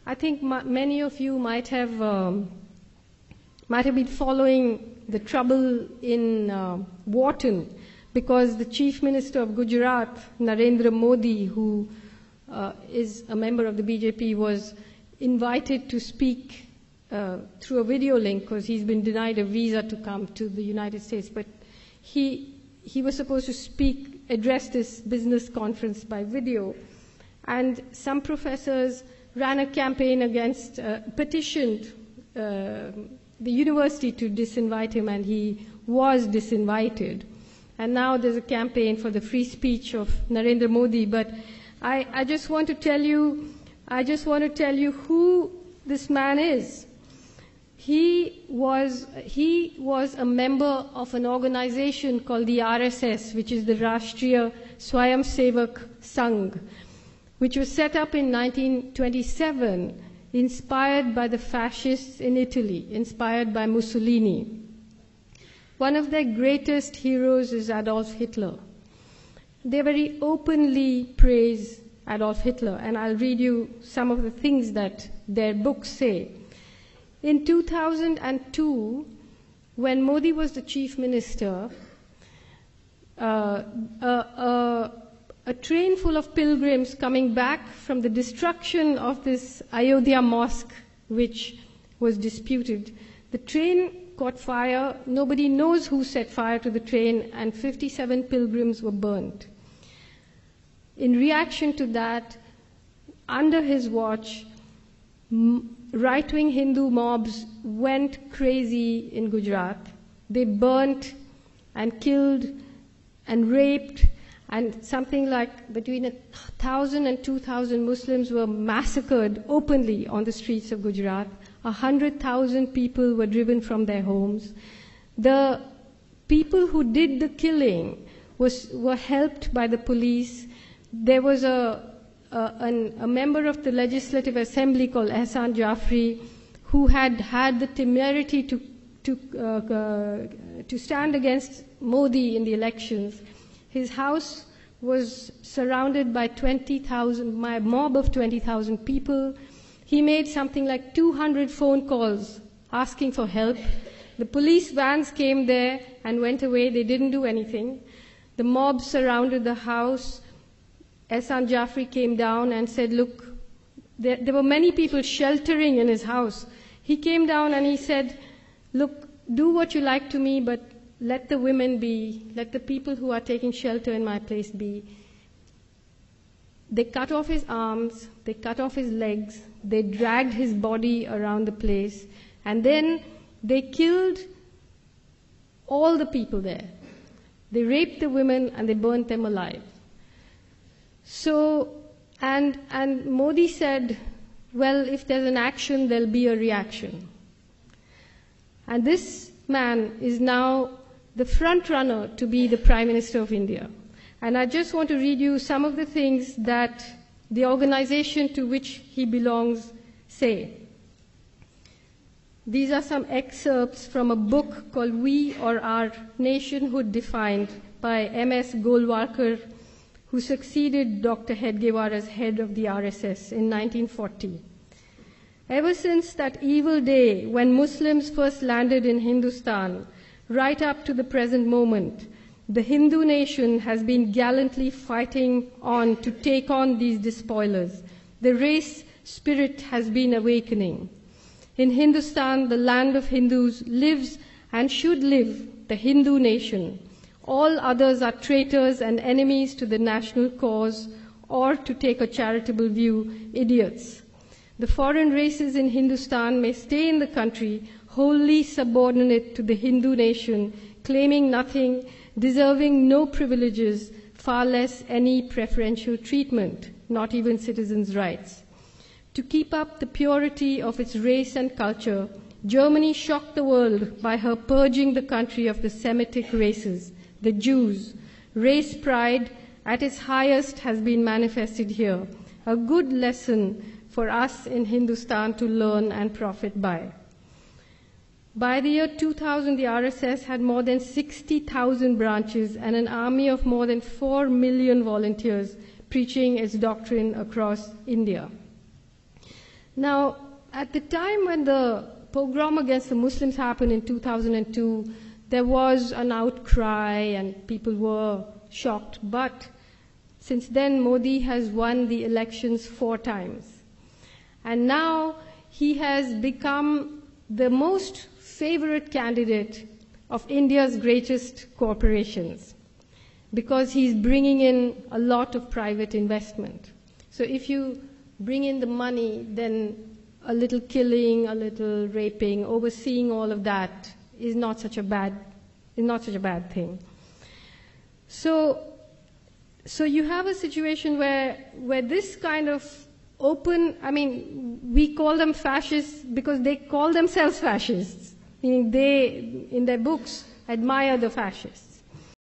I think many of you might have been following the trouble in Wharton, because the Chief Minister of Gujarat, Narendra Modi, who is a member of the BJP, was invited to speak through a video link because he's been denied a visa to come to the United States. But he was supposed to address this business conference by video. And some professors ran a campaign against, petitioned the university to disinvite him, and he was disinvited. And now there's a campaign for the free speech of Narendra Modi. But I just want to tell you who this man is. He was a member of an organization called the RSS, which is the Rashtriya Swayamsevak Sangh, which was set up in 1927, inspired by the fascists in Italy, inspired by Mussolini. One of their greatest heroes is Adolf Hitler. They very openly praise Adolf Hitler, and I'll read you some of the things that their books say. In 2002, when Modi was the chief minister, a train full of pilgrims coming back from the destruction of this Ayodhya mosque, which was disputed, the train caught fire. Nobody knows who set fire to the train, and 57 pilgrims were burnt. In reaction to that, under his watch, right-wing Hindu mobs went crazy in Gujarat. They burnt and killed and raped, and something like between 1,000 and 2,000 Muslims were massacred openly on the streets of Gujarat. 100,000 people were driven from their homes. The people who did the killing were helped by the police. There was a member of the Legislative Assembly called Ehsan Jafri, who had the temerity to stand against Modi in the elections. His house was surrounded by a mob of 20,000 people. He made something like 200 phone calls asking for help. The police vans came there and went away. They didn't do anything. The mob surrounded the house. Ehsan Jafri came down and said, look, there were many people sheltering in his house. He came down and he said, look, do what you like to me, but let the women be, let the people who are taking shelter in my place be. They cut off his arms, they cut off his legs, they dragged his body around the place, and then they killed all the people there. They raped the women and they burnt them alive. So, and Modi said, well, if there's an action, there'll be a reaction. And this man is now the front runner to be the Prime Minister of India. And I just want to read you some of the things that the organization to which he belongs say. These are some excerpts from a book called We or Our Nationhood Defined by M.S. Golwalkar, who succeeded Dr. Hedgewar as head of the RSS in 1940. Ever since that evil day when Muslims first landed in Hindustan, right up to the present moment, the Hindu nation has been gallantly fighting on to take on these despoilers. The race spirit has been awakening. In Hindustan, the land of Hindus, lives and should live the Hindu nation. All others are traitors and enemies to the national cause, or, to take a charitable view, idiots. The foreign races in Hindustan may stay in the country, wholly subordinate to the Hindu nation, claiming nothing, deserving no privileges, far less any preferential treatment, not even citizens' rights. To keep up the purity of its race and culture, Germany shocked the world by her purging the country of the Semitic races, the Jews. Race pride at its highest has been manifested here, a good lesson for us in Hindustan to learn and profit by. By the year 2000, the RSS had more than 60,000 branches and an army of more than 4 million volunteers preaching its doctrine across India. Now, at the time when the pogrom against the Muslims happened in 2002, there was an outcry and people were shocked. But since then, Modi has won the elections 4 times. And now he has become the most favorite candidate of India's greatest corporations because he's bringing in a lot of private investment. So if you bring in the money, then a little killing, a little raping, overseeing all of that is not such a bad thing. So you have a situation where this kind of open, I mean, we call them fascists because they call themselves fascists, meaning they, in their books, admire the fascists.